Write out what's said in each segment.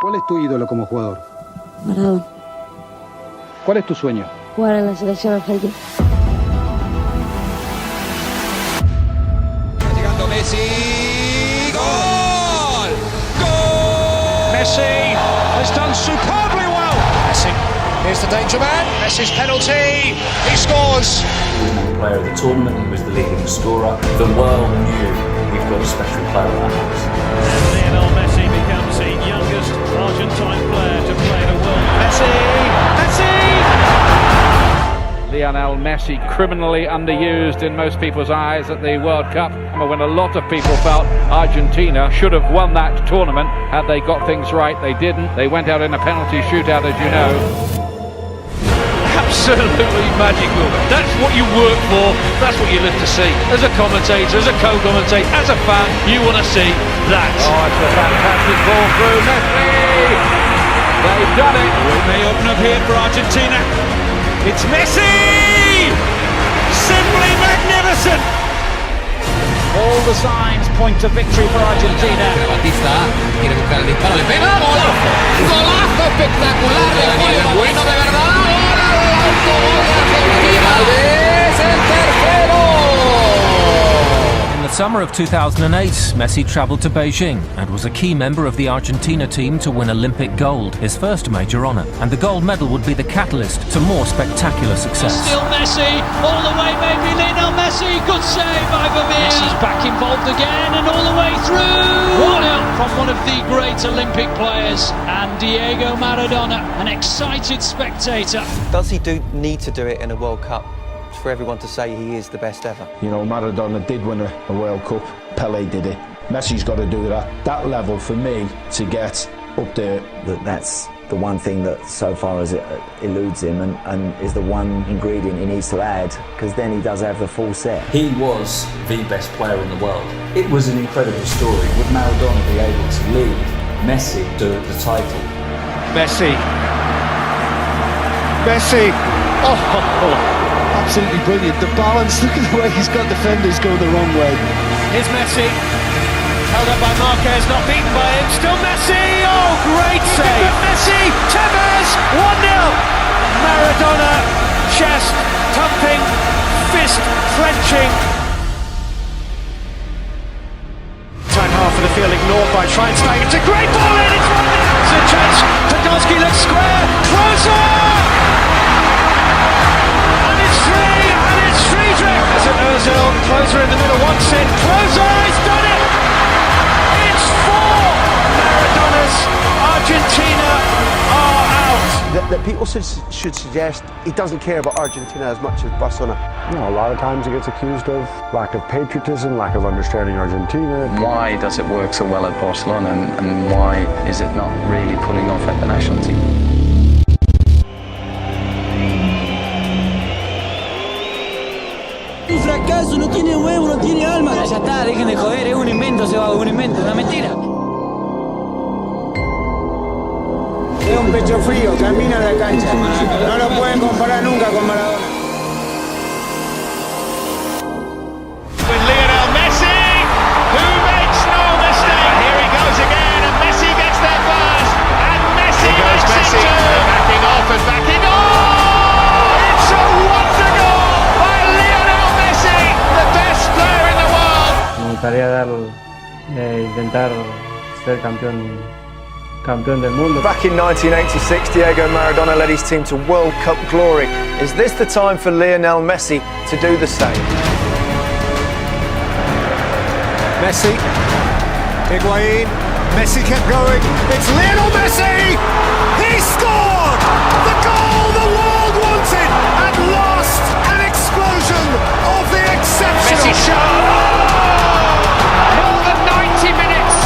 ¿Cuál es tu ídolo como jugador? Maradona. ¿Cuál es tu sueño? Jugar en la selección argentina. Está llegando Messi. ¡Gol! ¡Gol! Messi has done superbly well. Messi. Here's the danger man. Messi's penalty. He scores. He was the player of the tournament. He was the leading scorer. The world knew we've got a special player in our house. And Lionel Messi becomes the youngest Argentine player to play the world. Messi! Messi! Lionel Messi criminally underused in most people's eyes at the World Cup, when a lot of people felt Argentina should have won that tournament had they got things right. They didn't. They went out in a penalty shootout, as you know. Absolutely magical. That's what you work for. That's what you live to see. As a commentator, as a co-commentator, as a fan, you want to see that. Oh, it's a fantastic ball through Messi. They've done it. It may open up here for Argentina. It's Messi! Simply magnificent! All the signs point to victory for Argentina. Batista quiere buscar el disparo. Le pega. ¡Golazo! ¡Golazo espectacular! ¡Gol bueno de verdad! ¡Gol de Argentina! ¡Es el tercero! In the summer of 2008, Messi travelled to Beijing and was a key member of the Argentina team to win Olympic gold, his first major honour. And the gold medal would be the catalyst to more spectacular success. Still Messi, all the way maybe Lionel Messi, good save by Vermeer. Messi's back involved again and all the way through. 1-0 from one of the great Olympic players and Diego Maradona, an excited spectator. Does he need to do it in a World Cup for everyone to say he is the best ever? You know, Maradona did win a World Cup, Pele did it. Messi's got to do that level for me to get up there. That's the one thing that so far as it eludes him and is the one ingredient he needs to add, because then he does have the full set. He was the best player in the world. It was an incredible story. Would Maradona be able to lead Messi to the title? Messi. Messi. Oh, absolutely brilliant. The balance, look at the way he's got defenders going the wrong way. Here's Messi. Held up by Marquez, not beaten by him. Still Messi. Oh, great save. Messi. Tevez. 1-0. Maradona. Chest thumping. Fist clenching. Time half of the field ignored by Schweinsteiger. It's a great ball in. It's 1-0. It's a chance. Podolski looks square. Closer. And it's Friedrich. As an Ozil. Closer in the middle. Wants it. Closer. He's done it. It's 4. Maradona's Argentina are out. That people should suggest he doesn't care about Argentina as much as Barcelona. You know, a lot of times he gets accused of lack of patriotism, lack of understanding Argentina. Why does it work so well at Barcelona and why is it not really pulling off at the national team? Un fracaso, no tiene huevo, no tiene alma. Ya está, dejen de joder, es un invento, se va, un invento, una mentira. Es un pecho frío, camina la cancha. No lo pueden comparar nunca con Maradona. With Lionel Messi, who makes no mistake. Here he goes again, and Messi gets there first. And Messi makes it too. Backing off and backing on. It's a wonder goal by Lionel Messi, the best player in the world. Me gustaría intentar ser campeón del mundo. Back in 1986, Diego Maradona led his team to World Cup glory. Is this the time for Lionel Messi to do the same? Messi, Higuain, Messi kept going. It's Lionel Messi! He scored! The goal the world wanted! At last, an explosion of the exceptional. Messi shot! More than 90 minutes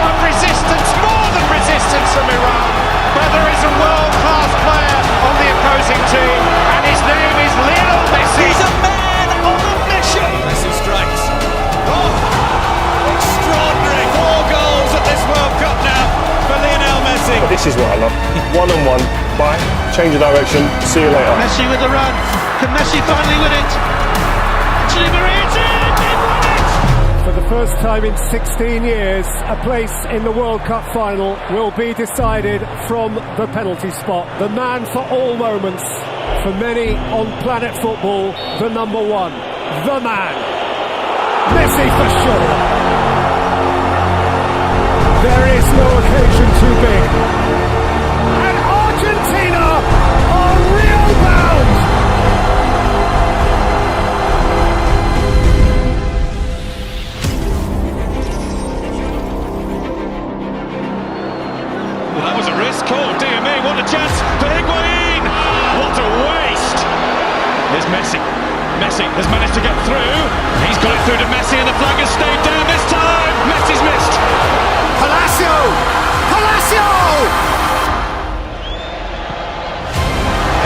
of resistance, more than resistance from Iran. But there is a world-class player on the opposing team, and his name is Lionel Messi. He's a man on a mission. Messi strikes. Oh, extraordinary! 4 goals at this World Cup now for Lionel Messi. But this is what I love. One-on-one, bye, change of direction, see you later. Messi with the run. Can Messi finally win it? Actually, Maria did! He won it! For the first time in 16 years, a place in the World Cup final will be decided from the penalty spot. The man for all moments, for many on planet football, the number one, the man, Messi for sure. There is no occasion too big. And Argentina are real bound. Well, that was a risk. Oh, dear me, what a chance for Higuain! What a waste! Here's Messi. Messi has managed to get through. He's got it through to Messi and the flag has stayed down this time. Messi's missed. Palacio! Palacio!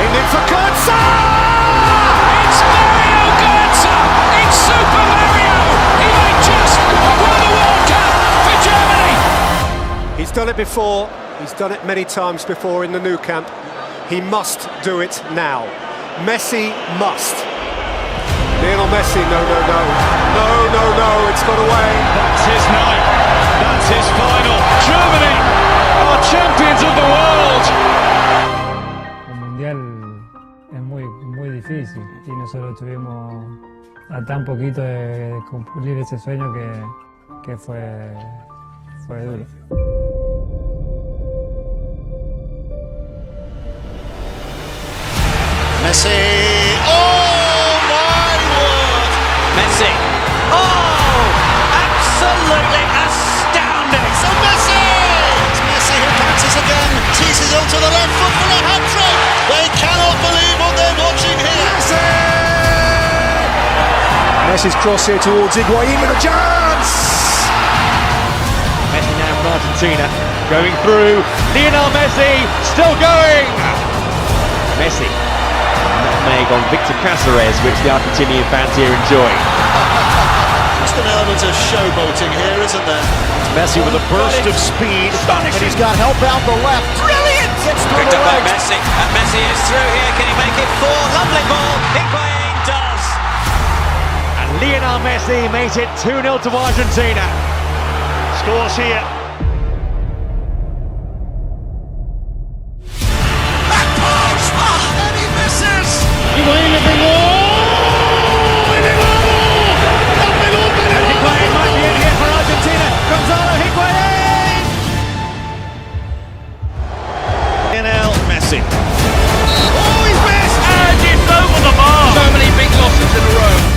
Aiming for Götze! It's Mario Götze! It's Super Mario! He might just won the World Cup for Germany! He's done it before. He's done it many times before in the Nou Camp. He must do it now. Messi must. Lionel Messi, no, it's got away. That's his night. That's his final. Germany are champions of the world. El Mundial es muy difícil y nosotros tuvimos a tan poquito de cumplir ese sueño que fue duro. Messi! Oh my word! Messi! Oh! Absolutely astounding! So Messi! It's Messi who bounces again, teases onto the left foot for a hat-trick! They cannot believe what they're watching here! Messi! Messi's cross here towards Higuain with a chance! Messi now from Argentina, going through. Lionel Messi, still going! Messi. Nutmeg on Victor Cáceres, which the Argentinian fans here enjoy. Just an element of showboating here, isn't there? Messi with a burst of speed, and he's got help out the left. Brilliant! Gets through Picked the up by legs. Messi, and Messi is through here. Can he make it 4? Lovely ball. Higuain does. And Lionel Messi makes it 2-0 to Argentina. Scores here.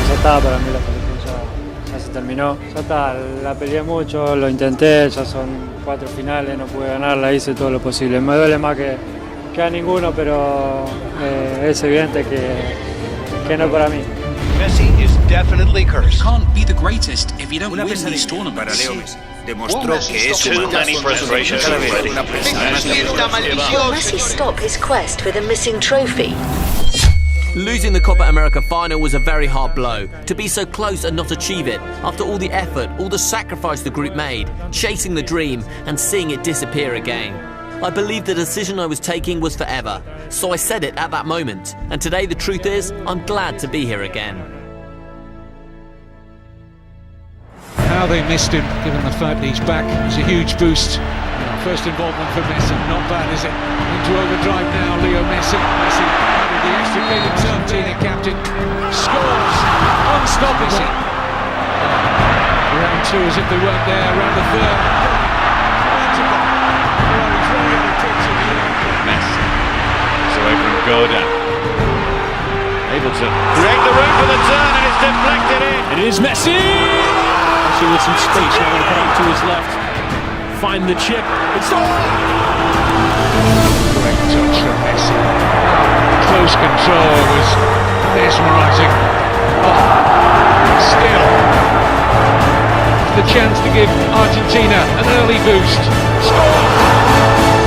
Ya está, para mí la selección ya se terminó. Ya está, la peleé mucho, lo intenté, ya son 4 finales, no pude ganarla, hice todo lo posible. Me duele más que a ninguno, pero es evidente que no para mí. Messi is definitely cursed. You can't be the greatest if you don't win these tournaments. Demostró que es too many frustrations already. Will Messi stop his quest with a missing trophy? Losing the Copa America final was a very hard blow. To be so close and not achieve it, after all the effort, all the sacrifice the group made, chasing the dream and seeing it disappear again. I believed the decision I was taking was forever, so I said it at that moment, and today the truth is, I'm glad to be here again. How they missed him, given the fact he's back, was a huge boost. First involvement for Messi, not bad, is it? Into overdrive now, Leo Messi. Messi added the extra kid himself, Argentina captain, scores, unstoppable. Round two as if they weren't there, round the third. Messi. It's away from Goda. Able to create the room for the turn and it's deflected in. It is Messi! Messi with some space, now going to put it to his left. Find the chip. It's all! Great touch from Messi. Close control was mesmerising. Still, the chance to give Argentina an early boost. Score!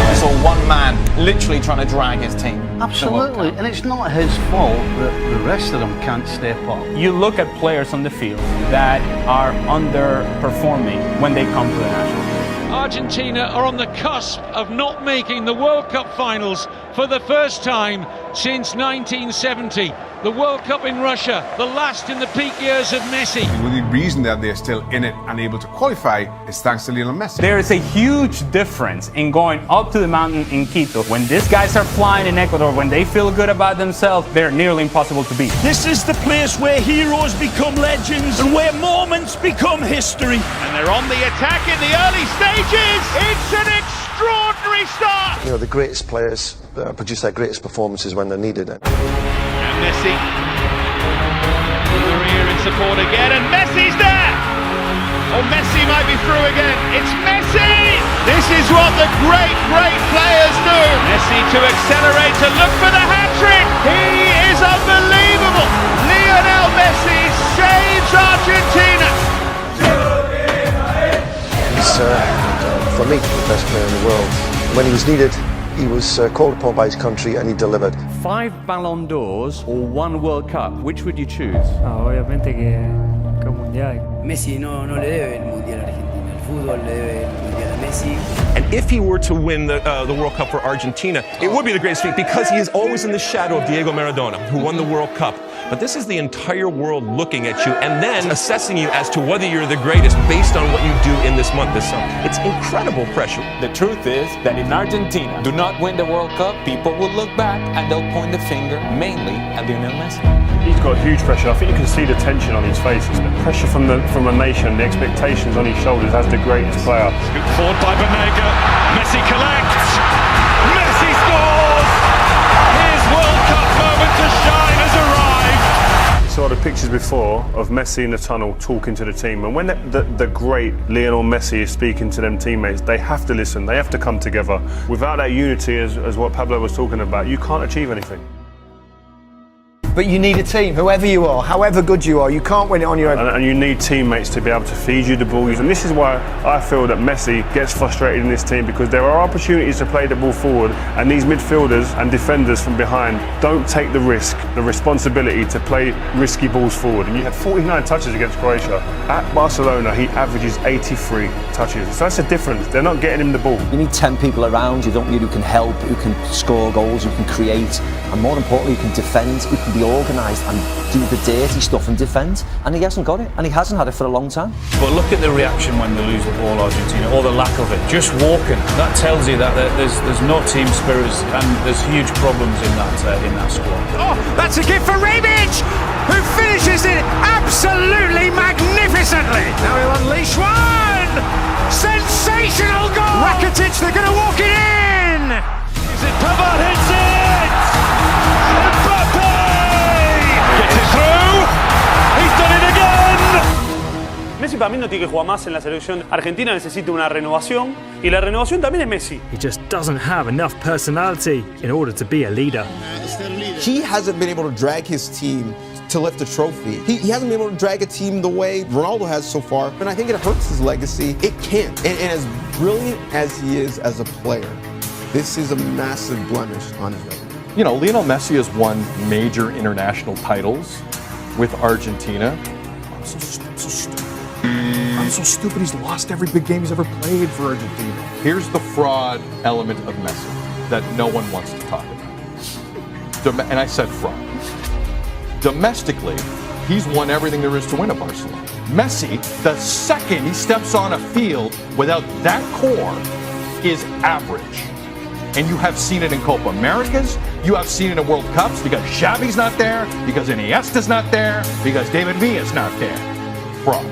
I saw one man literally trying to drag his team. Absolutely, and it's not his fault that the rest of them can't step up. You look at players on the field that are underperforming when they come to the national team. Argentina are on the cusp of not making the World Cup finals for the first time since 1970. The World Cup in Russia, the last in the peak years of Messi. The only reason that they're still in it and able to qualify is thanks to Lionel Messi. There is a huge difference in going up to the mountain in Quito. When these guys are flying in Ecuador, when they feel good about themselves, they're nearly impossible to beat. This is the place where heroes become legends and where moments become history. And they're on the attack in the early stages. It's an extraordinary start. You know, the greatest players produce their greatest performances when they're needed. And Messi. Maria in support again, and Messi's there. Oh, Messi might be through again. It's Messi. This is what the great players do. Messi to accelerate, to look for the hat-trick. He is unbelievable. Lionel Messi saves Argentina. He's, for me, the best player in the world. When he was needed, he was called upon by his country and he delivered. 5 Ballon d'Ors or 1 World Cup, which would you choose? Obviamente que el Mundial. Messi no le debe el Mundial a Argentina. El fútbol le debe el Mundial a Messi. And if he were to win the World Cup for Argentina, it would be the greatest feat because he is always in the shadow of Diego Maradona, who won the World Cup. But this is the entire world looking at you and then assessing you as to whether you're the greatest based on what you do in this month, this summer. It's incredible pressure. The truth is that if Argentina do not win the World Cup, people will look back and they'll point the finger mainly at Lionel Messi. He's got huge pressure. I think you can see the tension on his face. It's the pressure from a nation, the expectations on his shoulders as the greatest player. Good forward by Banega. Messi collects. Messi scores. His World Cup moment to shine has arrived. Saw the pictures before of Messi in the tunnel talking to the team, and when the great Lionel Messi is speaking to them teammates, they have to listen, they have to come together. Without that unity, as what Pablo was talking about, you can't achieve anything. But you need a team, whoever you are, however good you are, you can't win it on your own. And you need teammates to be able to feed you the ball. And this is why I feel that Messi gets frustrated in this team, because there are opportunities to play the ball forward, and these midfielders and defenders from behind don't take the risk, the responsibility to play risky balls forward. And you had 49 touches against Croatia. At Barcelona, he averages 83 touches. So that's a difference. They're not getting him the ball. You need 10 people around you, don't you, who can help, who can score goals, who can create, and more importantly, who can defend, who can be organised and do the dirty stuff and defend, and he hasn't got it, and he hasn't had it for a long time. But look at the reaction when they lose the ball, Argentina, or the lack of it. Just walking, that tells you that there's no team spirit, and there's huge problems in that squad. Oh, that's a gift for Rebic, who finishes it absolutely magnificently. Now he'll unleash one! Sensational goal! Rakitic, they're going to walk it in! Is it Pavard hits it? Mbappe! Gets it through! He's done it again! Messi para mí no tiene que jugar más en la selección. Argentina necesita una renovación y la renovación también es Messi. He just doesn't have enough personality in order to be a leader. He hasn't been able to drag his team to lift a trophy. He hasn't been able to drag a team the way Ronaldo has so far, and I think it hurts his legacy. It can't. And as brilliant as he is as a player, this is a massive blemish on his record. You know, Lionel Messi has won major international titles with Argentina. I'm so stupid he's lost every big game he's ever played for Argentina. Here's the fraud element of Messi that no one wants to talk about. And I said fraud. Domestically, he's won everything there is to win at Barcelona. Messi, the second he steps on a field without that core, is average. And you have seen it in Copa Americas, you have seen it in World Cups, because Xavi's not there, because Iniesta's not there, because David Villa's not there. Fraud.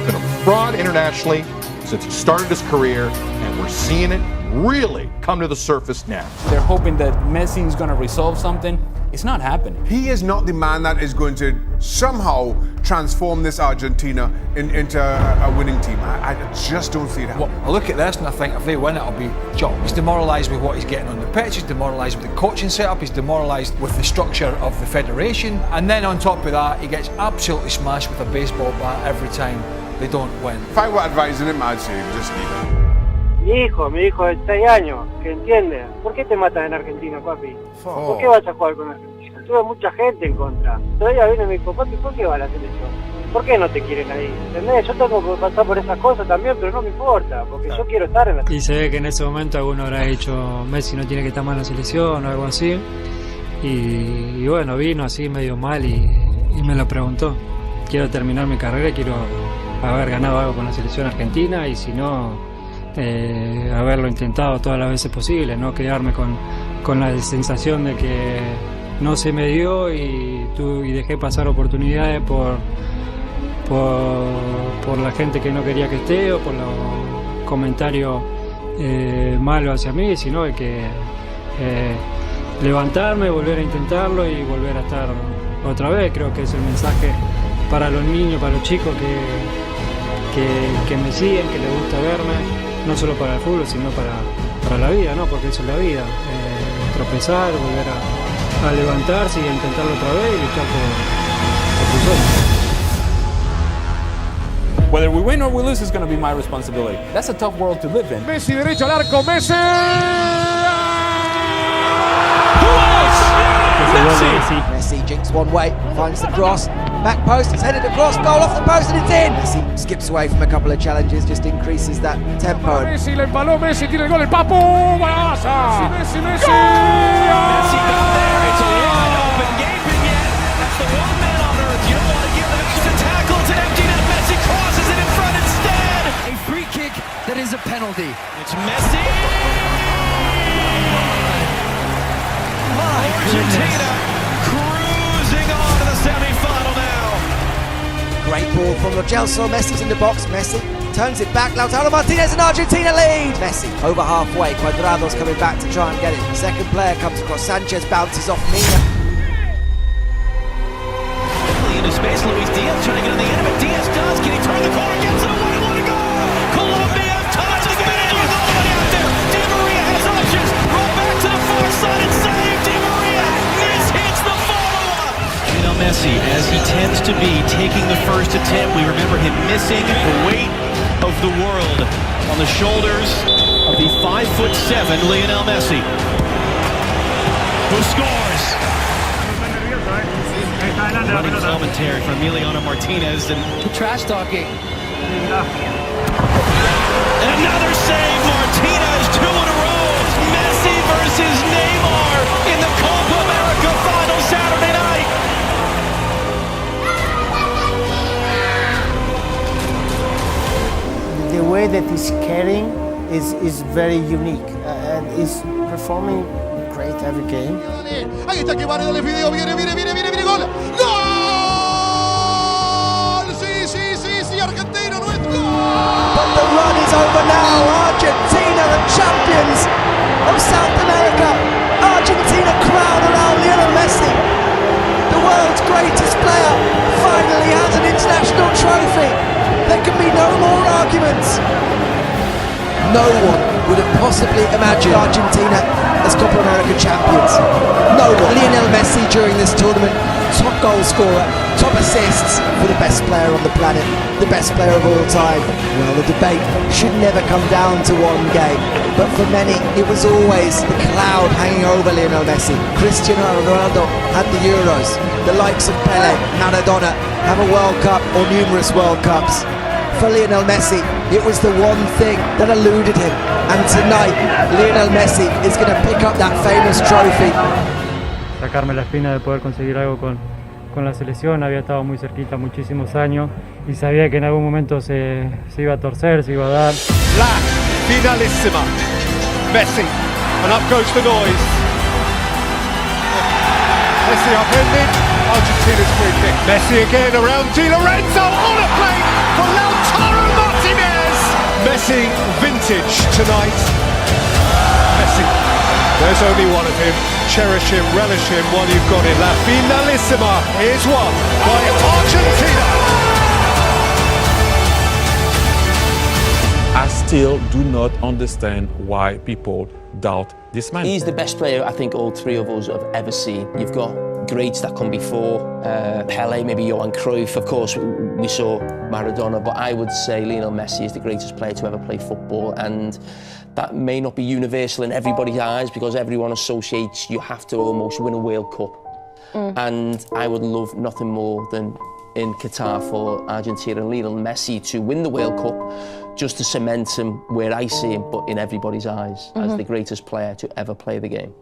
Been a fraud internationally since he started his career, and we're seeing it really come to the surface now. They're hoping that Messi is going to resolve something. It's not happening. He is not the man that is going to somehow transform this Argentina into a winning team. I just don't see it happening. Well, I look at this and I think if they win, it'll be job. He's demoralised with what he's getting on the pitch, he's demoralised with the coaching setup, he's demoralised with the structure of the federation, and then on top of that, he gets absolutely smashed with a baseball bat every time they don't win. If I were advising him, I'd say just leave it. Mi hijo de 6 años, que entiende. ¿Por qué te matas en Argentina, papi? ¿Por qué vas a jugar con Argentina? Tuve mucha gente en contra. Todavía viene mi hijo, papi, ¿por qué va a la selección? ¿por qué no te quieren ahí? ¿Entendés? Yo tengo que pasar por esas cosas también, pero no me importa, porque yo quiero estar en la... Y se ve que en ese momento alguno habrá dicho Messi no tiene que estar mal en la selección o algo así. Y bueno, vino así medio mal y me lo preguntó. Quiero terminar mi carrera, quiero haber ganado algo con la selección argentina y si no, haberlo intentado todas las veces posibles, no quedarme con la sensación de que no se me dio y dejé pasar oportunidades por la gente que no quería que esté o por los comentarios malos hacia mí, sino de que levantarme, volver a intentarlo y volver a estar otra vez. Creo que es el mensaje para los niños, para los chicos que me siguen, que les gusta verme, no solo para el fútbol, sino para la vida, ¿no? Porque eso es la vida, tropezar, volver a levantarse y a intentarlo otra vez y luchar por tus sueños. Whether we win or we lose is going to be my responsibility. That's a tough world to live in. Messi derecho al arco, Messi. Messi jinks one way, finds the cross, back post, it's headed across, goal off the post and it's in! Messi skips away from a couple of challenges, just increases that tempo. Messi le empaló, Messi tiene el gol, el Papu, ¡Barasa! Messi, Messi! Messi got there, it's a wide open gaping yet. That's the one man on earth you don't want to give them a tackle, it's an empty net, Messi crosses it in front instead! A free kick that is a penalty. It's Messi! Argentina cruising on to the semi-final now. Great ball from Lo Celso, Messi's in the box, Messi turns it back, Lautaro Martinez and Argentina lead! Messi over halfway, Cuadrado's coming back to try and get it. Second player comes across, Sanchez bounces off Mina. Into space, Luis Diaz trying to get on the end of it, Diaz does, can he turn the corner, gets it away, what a goal! Colombia ties the minute with nobody out there, Di Maria has options, roll back to the far side and save, Di Maria hits the follow-up! Lionel Messi, as he tends to be, taking the first attempt, we remember him missing the weight of the world on the shoulders of the 5'7" Lionel Messi, who scores. Running commentary from Emiliano Martinez and trash talking. And another save, Martinez, 2 in a row. Messi versus Neymar in the Copa America final Saturday night. The way that he's carrying is very unique and is performing great every game. Ahí está que Mario le pidió, viene, gol. ¡Gol! Sí, Argentina, nuestro. But the run is over now. Argentina, the champions of South America. Argentina crown around Lionel Messi. The world's greatest player finally has an international trophy. There can be no more arguments. No one would have possibly imagined Argentina as Copa America champions. No one. Lionel Messi during this tournament, top goal scorer, top assists for the best player on the planet, the best player of all time. Well, the debate should never come down to one game, but for many it was always the cloud hanging over Lionel Messi. Cristiano Ronaldo had the Euros, the likes of Pele, Maradona have a World Cup or numerous World Cups. For Lionel Messi, it was the one thing that eluded him. And tonight, Lionel Messi is going to pick up that famous trophy. Sacarme la espina de poder conseguir algo con la selección, había estado muy cerquita muchísimos años y sabía que en algún momento se iba a torcer, se iba a dar. La finalissima. Messi, and up goes the noise. Messi upended, Argentina's free kick. Messi again around Di Lorenzo on a plate for Lautaro Martinez. Messi vintage tonight. Messi, there's only one of him. Cherish him, relish him while you've got him. La finalissima is won by Argentina. I still do not understand why people doubt this man. He's the best player I think all three of us have ever seen. You've got greats that come before, Pele, maybe Johan Cruyff, of course we saw Maradona, but I would say Lionel Messi is the greatest player to ever play football, and that may not be universal in everybody's eyes because everyone associates you have to almost win a World Cup. And I would love nothing more than in Qatar for Argentina and Lionel Messi to win the World Cup, just to cement him where I see him, but in everybody's eyes, as the greatest player to ever play the game.